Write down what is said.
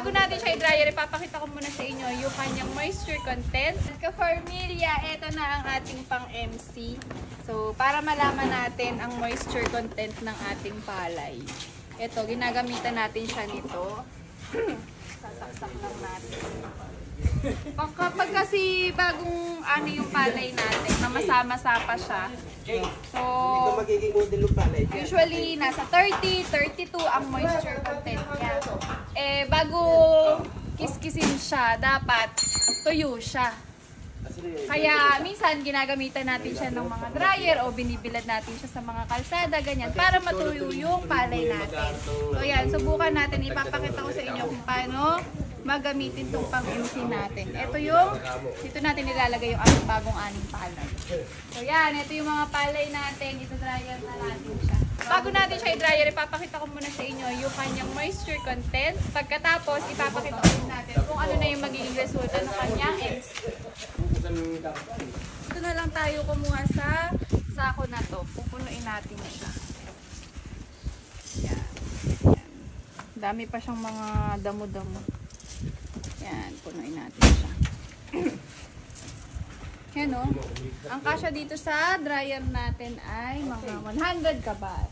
Bago natin siya i-dryer, ipapakita ko muna sa inyo yung kanyang moisture content. Ka-Formilla, ito na ang ating pang-MC. So, para malaman natin ang moisture content ng ating palay. Ito, ginagamitan natin siya nito. Sasaksak lang natin. Kapag kasi bagong ano yung palay natin, na masama-sa pa siya. So, usually nasa 30, 32 ang moisture content niya. Eh, bago kiskisin siya, dapat tuyo siya. Kaya minsan ginagamitan natin siya ng mga dryer o binibilad natin siya sa mga kalsada, ganyan, para matuyo yung palay natin. So yan, subukan natin, ipapakita ko sa inyo kung paano magamitin itong pang-MC natin. Ito yung, dito natin nilalagay yung ating bagong aning palay. So yan, ito yung mga palay natin, ito dryer na natin siya. Bago natin siya i-dryer, ipapakita ko muna sa inyo yung kanyang moisture content. Pagkatapos, ipapakita ko natin kung ano na yung magiging resulta ng kanyang MC. Ito na lang tayo kumuha sa sako na to. Pupunuin natin siya. Yan. Yan. Dami pa siyang mga damo-damo. Yan, punuin natin siya. Yan o. Ang kasya dito sa dryer natin ay mga 100 kabal.